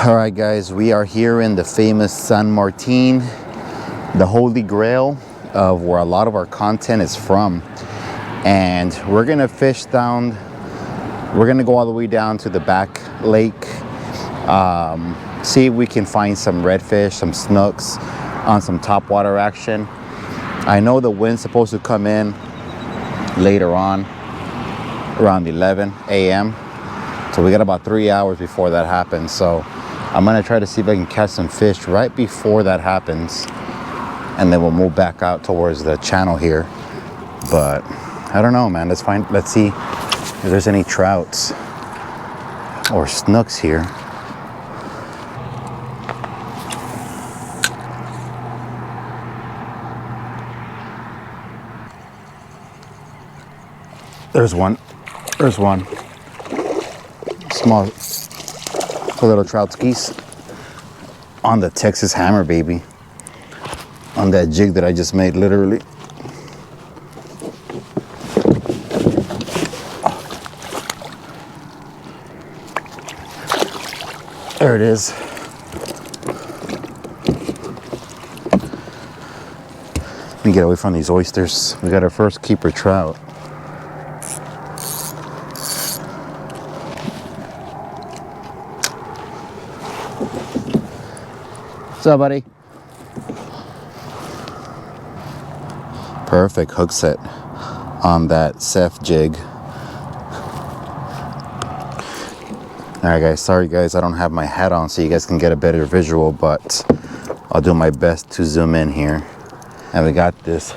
All right, guys, we are here in the famous San Martin, the holy grail of where a lot of our content is from. And we're gonna fish down, we're gonna go all the way down to the back lake, see if we can find some redfish, some snooks on some topwater action. I know the wind's supposed to come in later on, around 11 a.m. So we got about 3 hours before that happens. So I'm gonna try to see if I can catch some fish right before that happens, and then we'll move back out towards the channel here. But I don't know, man. Let's see if there's any trouts or snooks here. There's one. There's one. Small little trout skis on the Texas hammer, baby. On that jig that I just made, literally. There it is. Let me get away from these oysters. We got our first keeper trout. What's up, buddy? Perfect hook set on that Ceph jig. All right, guys, sorry guys, I don't have my hat on so you guys can get a better visual, but I'll do my best to zoom in here. And we got this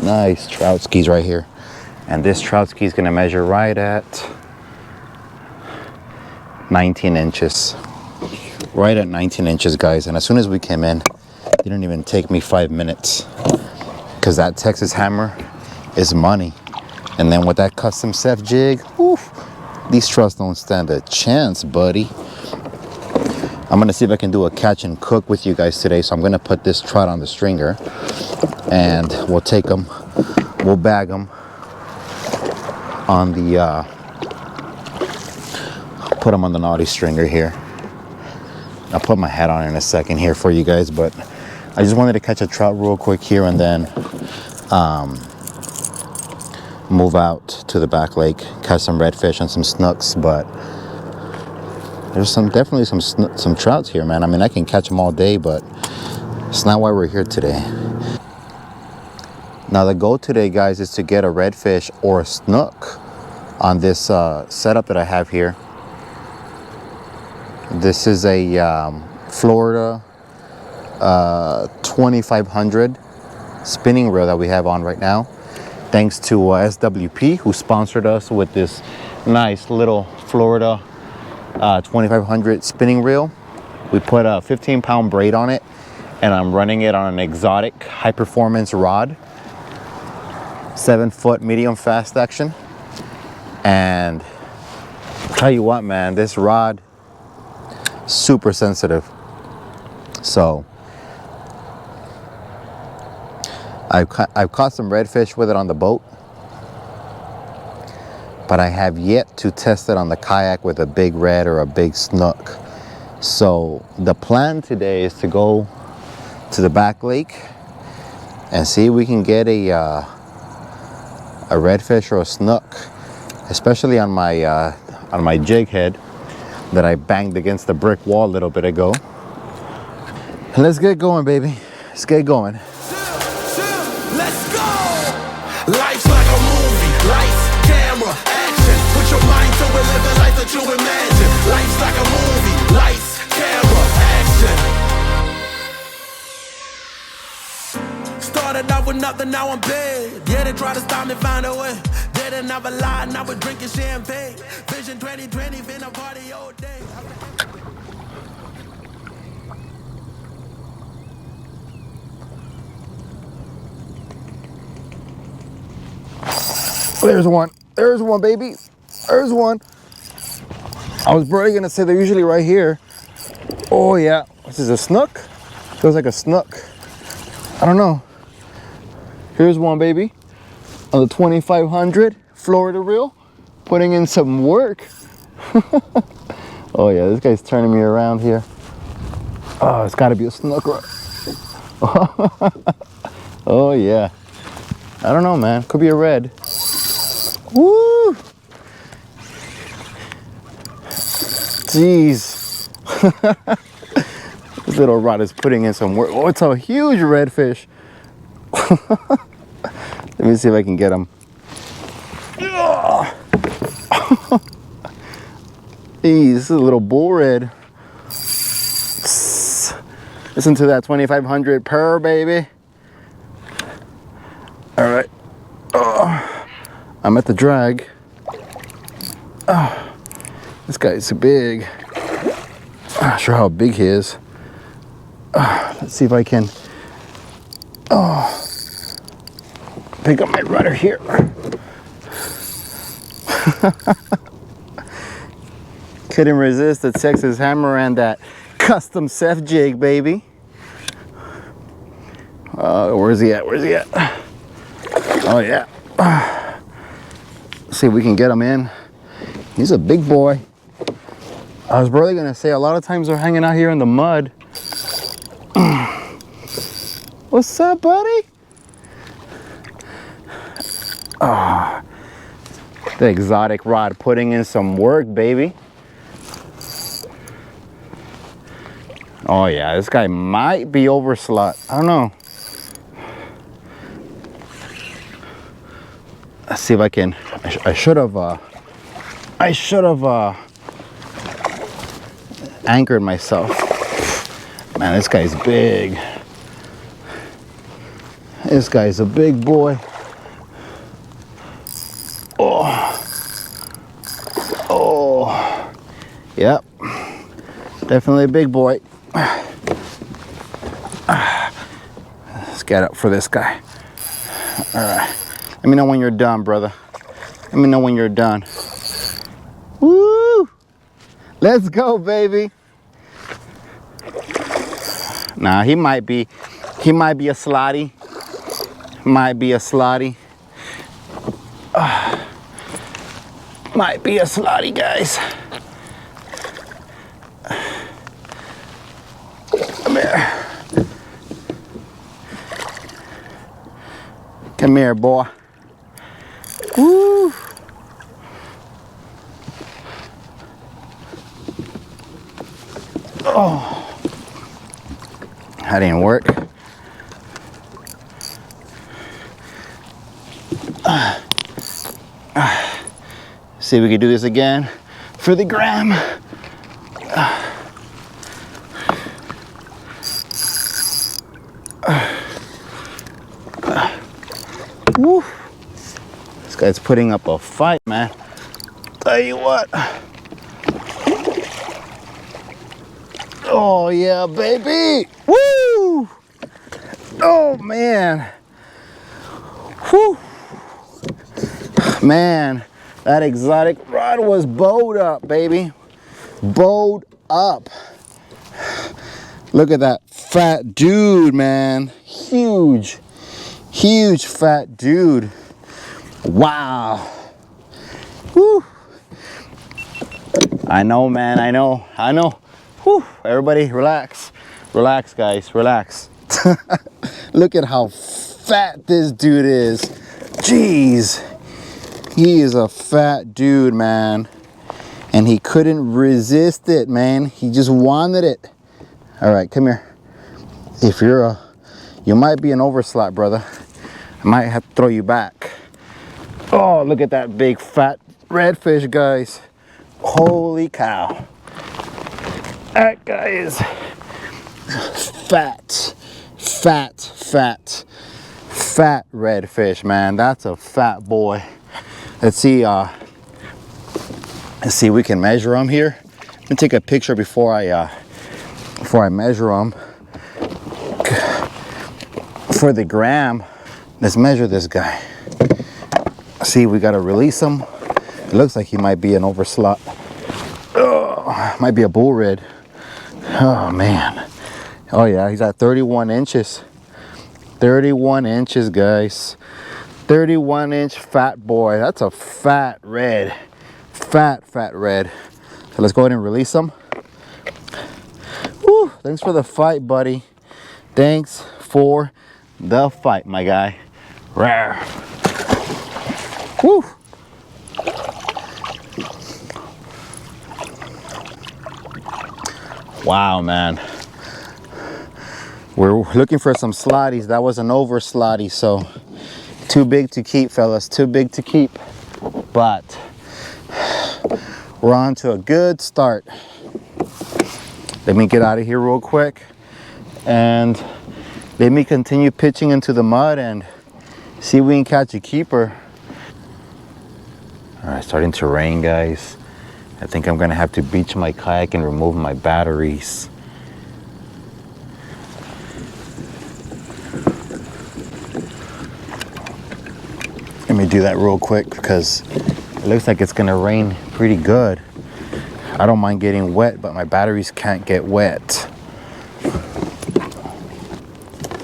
nice trout skis right here. And this trout ski is gonna measure right at 19 inches. Right at 19 inches, guys. And as soon as we came in, it didn't even take me 5 minutes, because that Texas hammer is money. And then with that custom Ceph jig, oof, these trouts don't stand a chance, buddy. I'm gonna see if I can do a catch and cook with you guys today. So I'm gonna put this trout on the stringer and we'll take them, we'll bag them on the, put them on the naughty stringer here. I'll put my hat on in a second here for you guys, but I just wanted to catch a trout real quick here and then move out to the back lake, catch some redfish and some snooks. But there's definitely some trouts here, man. I mean, I can catch them all day, but it's not why we're here today. Now the goal today, guys, is to get a redfish or a snook on this setup that I have here. This is a Florida 2500 spinning reel that we have on right now, thanks to SWP, who sponsored us with this nice little Florida 2500 spinning reel. We put a 15-pound braid on it, and I'm running it on an exotic high performance rod, 7-foot medium fast action. And tell you what, man, this rod, super sensitive. So I've caught some redfish with it on the boat, but I have yet to test it on the kayak with a big red or a big snook. So the plan today is to go to the back lake and see if we can get a redfish or a snook, especially on my jig head that I banged against the brick wall a little bit ago. And let's get going, baby. Let's get going. Let's go! Life's like a movie. Lights, camera, action. Put your mind to it, live the life that you imagine. Life's like a movie. Lights, camera, action. Started out with nothing, now I'm big. Yeah, they try to stop me, find a way. Didn't never lie, now we're drinking champagne. Vision 2020, finna party all day. There's one. There's one, baby. There's one. I was probably gonna say they're usually right here. Oh yeah. This is a snook? Feels like a snook. I don't know. Here's one, baby. On the 2500 Florida reel. Putting in some work. Oh yeah, this guy's turning me around here. Oh, it's gotta be a snook. Oh yeah. I don't know, man. Could be a red. Woo! Jeez. This little rod is putting in some work. Oh, it's a huge redfish. Let me see if I can get him. Jeez, this is a little bull red. Listen to that 2,500 per, baby. All right. Oh, I'm at the drag. Oh, this guy's big. I'm not sure how big he is. Let's see if I can pick up my rudder here. Couldn't resist the Texas hammer and that custom Seth jig, baby. Where's he at? Where's he at? Oh yeah. Let's see if we can get him in. He's a big boy. I was really gonna say a lot of times they're hanging out here in the mud. What's up, buddy? Oh, the exotic rod putting in some work, baby. Oh yeah, this guy might be over slot. I don't know. Let's see if I can. I should have anchored myself. Man, this guy's big. This guy's a big boy. Oh, yep, definitely a big boy. Let's get up for this guy. All right, let me know when you're done, brother. Let me know when you're done. Woo! Let's go, baby. Nah, he might be a slotty. Might be a slotty. Might be a slotty, guys. Come here. Come here, boy. Woo! Oh, that didn't work. See if we can do this again for the gram. Woo. This guy's putting up a fight, man. Tell you what. Oh yeah, baby. Woo! Oh man. Whew. Man, that exotic rod was bowed up, baby. Bowed up. Look at that fat dude, man. Huge, huge fat dude. Wow. Whew. I know, man, I know. Whew. Everybody relax. Relax, guys, relax. Look at how fat this dude is. Jeez. He is a fat dude, man. And he couldn't resist it, man. He just wanted it. All right, come here. If you might be an overslot, brother. I might have to throw you back. Oh, look at that big fat redfish, guys. Holy cow. That guy is fat redfish, man. That's a fat boy. Let's see we can measure him here. Let me take a picture before I measure him for the gram. Let's measure this guy. See, we gotta release him. It looks like he might be an overslot. Oh, might be a bull red. Oh man. Oh yeah, he's at 31 inches. 31 inches, guys. 31-inch fat boy. That's a fat red. Fat red. let's go ahead and release them. Woo, thanks for the fight, buddy. Thanks for the fight, my guy. Rawr. Woo. Wow, man. We're looking for some slotties. That was an over slotty, so too big to keep, fellas. Too big to keep. But we're on to a good start. Let me get out of here real quick and let me continue pitching into the mud and see if we can catch a keeper. All right, starting to rain, guys. I think I'm gonna have to beach my kayak and remove my batteries. Let me do that real quick because it looks like it's gonna rain pretty good. I don't mind getting wet, but my batteries can't get wet.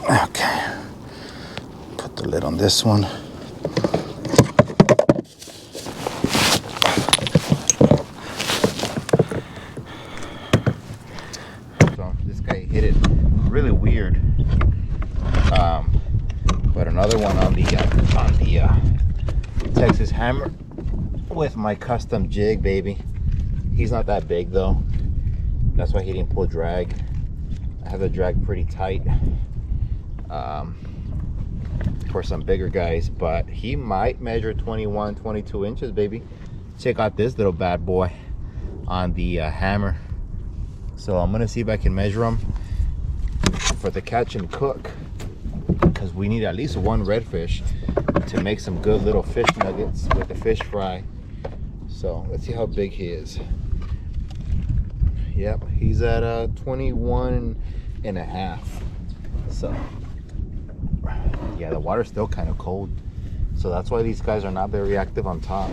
Okay, put the lid on this one. So this guy hit it really weird. But another one on the Texas hammer with my custom jig, baby. He's not that big though. That's why he didn't pull drag. I have the drag pretty tight for some bigger guys, but he might measure 21, 22 inches, baby. Check out this little bad boy on the hammer. So I'm gonna see if I can measure him for the catch and cook, because we need at least one redfish to make some good little fish nuggets with the fish fry. So let's see how big he is. Yep, he's at 21 and a half. So yeah, the water's still kind of cold, so that's why these guys are not very active on top.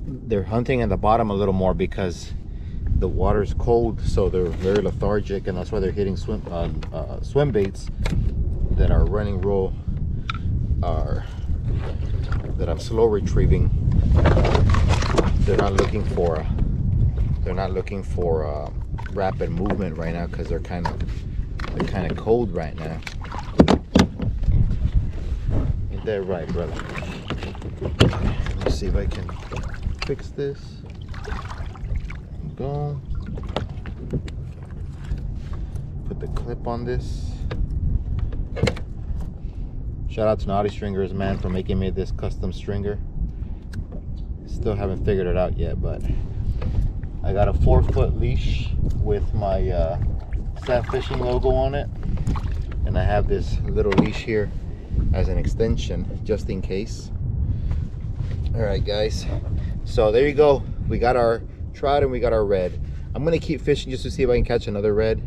They're hunting at the bottom a little more because the water's cold, so they're very lethargic, and that's why they're hitting swim baits that are running roll, that I'm slow retrieving. They're not looking for rapid movement right now because they're kind of cold right now. Ain't that right, brother? Let me see if I can fix this. Go. Put the clip on this. Shout out to Naughty Stringers, man, for making me this custom stringer. Still haven't figured it out yet, but I got a 4-foot leash with my Sat Fishing logo on it, and I have this little leash here as an extension just in case. All right, guys, so there you go. We got our trout and we got our red. I'm gonna keep fishing just to see if I can catch another red,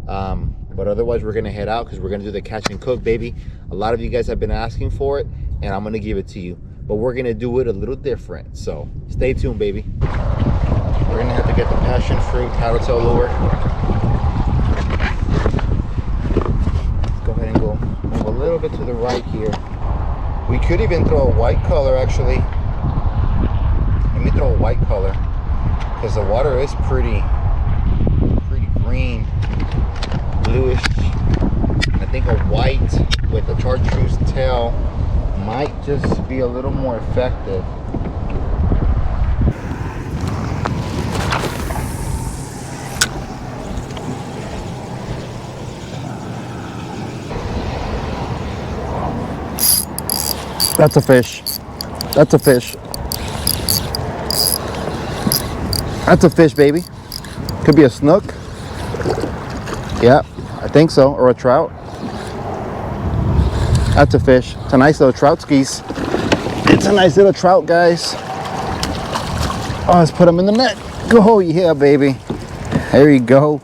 but otherwise we're gonna head out because we're gonna do the catch and cook, baby. A lot of you guys have been asking for it, and I'm gonna give it to you, but we're gonna do it a little different, so stay tuned, baby. We're gonna have to get the passion fruit tattletale lure. Let's go ahead and go move a little bit to the right here. We could even throw a white color, actually. Let me throw a white color because the water is pretty green, bluish. I think a white with a chartreuse tail might just be a little more effective. That's a fish. That's a fish. That's a fish, baby. Could be a snook. Yeah, I think so. Or a trout. That's a fish. It's a nice little trout skis. It's a nice little trout, guys. Oh, let's put them in the net. Go, yeah, baby. There you go.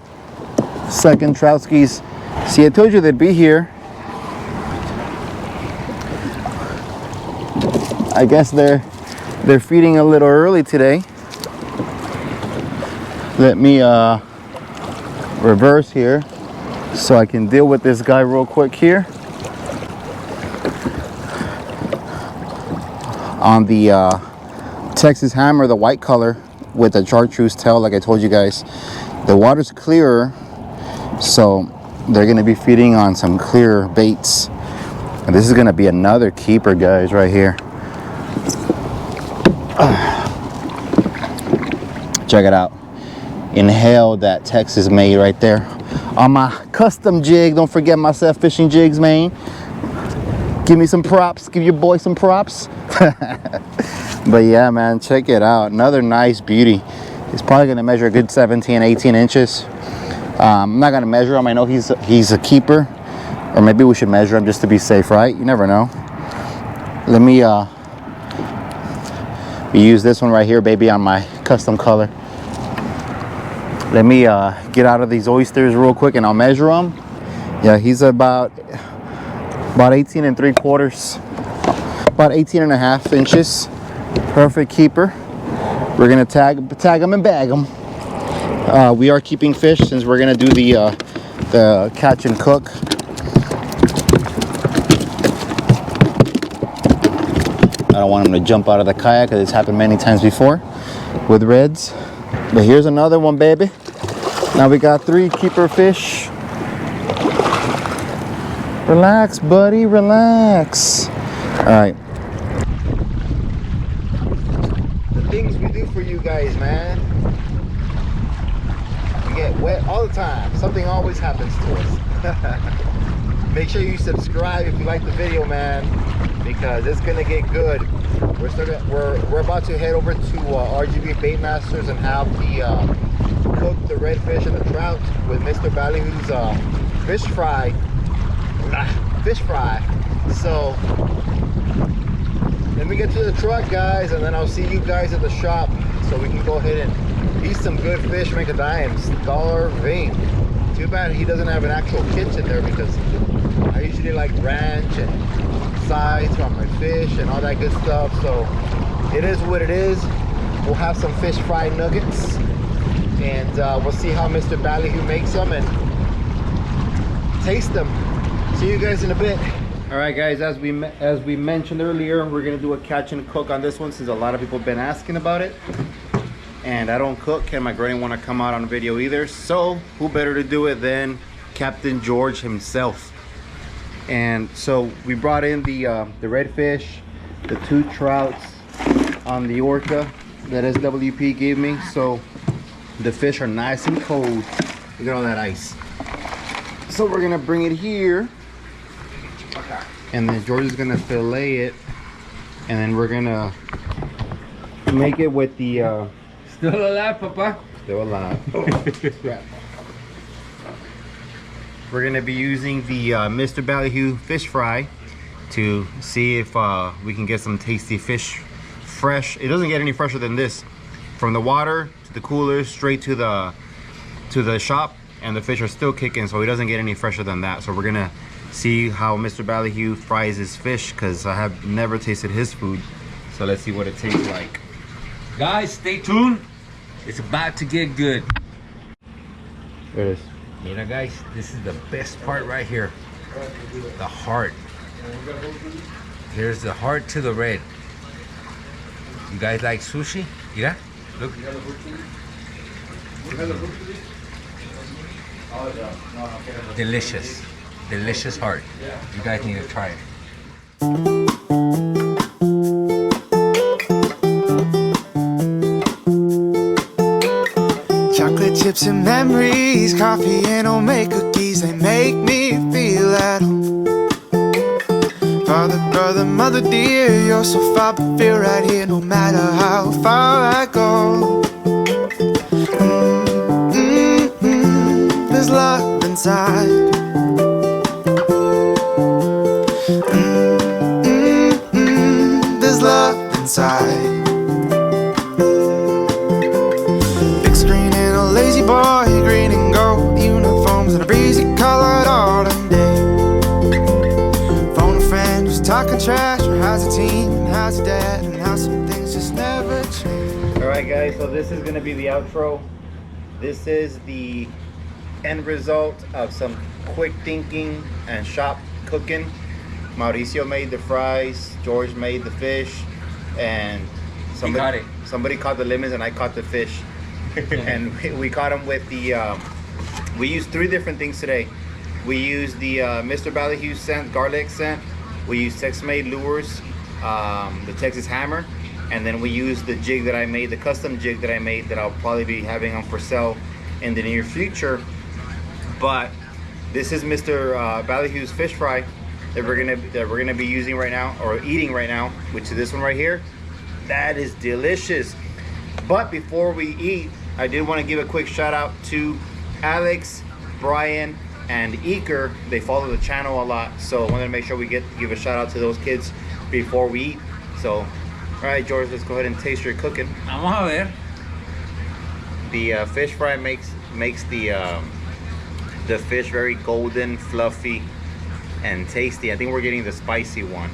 Second trout skis. See, I told you they'd be here. I guess they're feeding a little early today. Let me reverse here so I can deal with this guy real quick here. On the Texas hammer, the white color with the chartreuse tail, like I told you guys. The water's clearer, so they're gonna be feeding on some clear baits. And this is gonna be another keeper, guys, right here. Check it out. Inhale that Texas made right there on my custom jig. Don't forget my Self Fishing jigs, man. Give me some props. Give your boy some props. But yeah, man, check it out. Another nice beauty. He's probably gonna measure a good 17, 18 inches. I'm not gonna measure him. I know he's a keeper, or maybe we should measure him just to be safe, right? You never know. Let me use this one right here, baby, on my custom color. Let me get out of these oysters real quick and I'll measure him. Yeah, he's about 18 3/4, about 18 and a half inches. Perfect keeper. We're gonna tag him and bag him. We are keeping fish since we're gonna do the catch and cook. I don't want him to jump out of the kayak because it's happened many times before with reds. But here's another one, baby. Now we got 3 keeper fish. Relax, buddy, relax. All right. The things we do for you guys, man. We get wet all the time. Something always happens to us. Make sure you subscribe if you like the video, man, because it's gonna get good. We're about to head over to RGV BAITMASTERS and have cook the redfish and the trout with Mr. Ballyhoo's fish fry. So let me get to the truck, guys, and then I'll see you guys at the shop so we can go ahead and eat some good fish because I am starving. Too bad he doesn't have an actual kitchen there, because I usually like ranch and sides on my fish and all that good stuff. So it is what it is. We'll have some fish fry nuggets, and we'll see how Mr. Ballyhoo makes them and taste them. See you guys in a bit. All right, guys, as we mentioned earlier, we're gonna do a catch and cook on this one since a lot of people have been asking about it. And I don't cook, and my girl didn't want to come out on video either, so who better to do it than Captain George himself. And so we brought in the redfish, the 2 trouts on the orca that SWP gave me. So the fish are nice and cold. Look at all that ice. So we're gonna bring it here, and then George is gonna fillet it, and then we're gonna make it with the Still alive, Papa? Still alive. We're gonna be using the Mr. Ballyhoo fish fry to see if we can get some tasty fish fresh. It doesn't get any fresher than this. From the water to the cooler, straight to the shop, and the fish are still kicking, so it doesn't get any fresher than that. So we're gonna see how Mr. Ballyhoo fries his fish, because I have never tasted his food. So let's see what it tastes like. Guys, stay tuned. It's about to get good. There it is. You know, guys, this is the best part right here. The heart. Here's the heart to the red. You guys like sushi? Yeah? Look. Delicious. Delicious heart. You guys need to try it. Chocolate chips and memories, coffee and homemade cookies, they make me feel at home. Father, brother, mother dear, you're so far but feel right here no matter how far I go. There's love inside. There's love inside. Lazy boy, green and gold uniforms and a breezy colored autumn day. Phone a friend who's talking trash, or how's the team and how's your dad, and how some things just never change. All right, guys, so this is gonna be the outro. This is the end result of some quick thinking and shop cooking. Mauricio made the fries, George made the fish, and caught it. Somebody caught the lemons and I caught the fish. And we caught them with the, we used 3 different things today. We used the Mr. Ballyhoo scent, garlic scent. We used Tex-Made lures, the Texas Hammer. And then we used the jig that I made, the custom jig that I made that I'll probably be having on for sale in the near future. But this is Mr. Ballyhoo's fish fry that we're gonna be using right now, or eating right now, which is this one right here. That is delicious. But before we eat, I did want to give a quick shout out to Alex, Brian, and Eker. They follow the channel a lot, so I wanted to make sure we give a shout out to those kids before we eat. So, all right, George, let's go ahead and taste your cooking. Vamos a ver. The fish fry makes the fish very golden, fluffy, and tasty. I think we're getting the spicy one,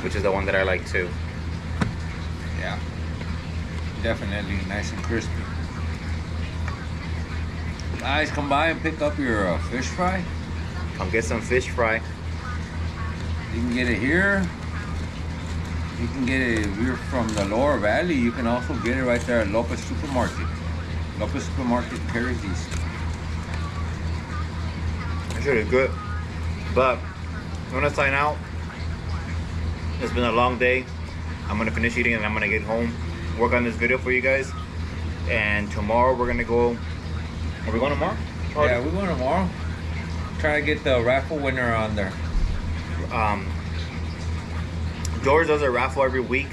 which is the one that I like too. Yeah, definitely nice and crispy. Guys, come by and pick up your fish fry. Come get some fish fry. You can get it here. You can get it if you're from the Lower Valley. You can also get it right there at Lopez Supermarket. Lopez Supermarket carries these. That shit is good. But I'm gonna sign out. It's been a long day. I'm gonna finish eating and I'm gonna get home, work on this video for you guys. And tomorrow we're gonna go. Are we going tomorrow? Yeah, we're going tomorrow. Try to get the raffle winner on there. George does a raffle every week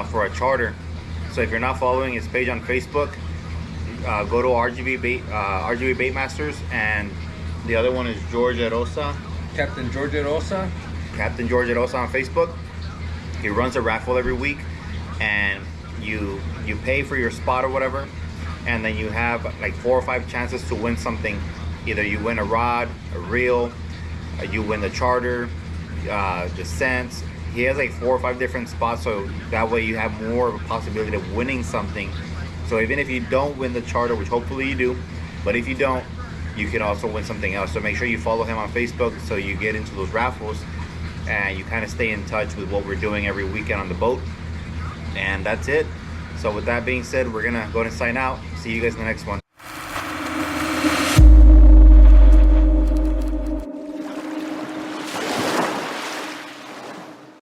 for a charter. So if you're not following his page on Facebook, go to RGV BAITMASTERS, and the other one is George Arosa. Captain George Arosa. Captain George Arosa on Facebook. He runs a raffle every week, and you pay for your spot or whatever, and then you have like 4 or 5 chances to win something. Either you win a rod, a reel, you win the charter, the scents. He has like 4 or 5 different spots, so that way you have more of a possibility of winning something. So even if you don't win the charter, which hopefully you do, but if you don't, you can also win something else. So make sure you follow him on Facebook so you get into those raffles and you kind of stay in touch with what we're doing every weekend on the boat. And that's it. So with that being said, we're gonna go ahead and sign out. See you guys in the next one.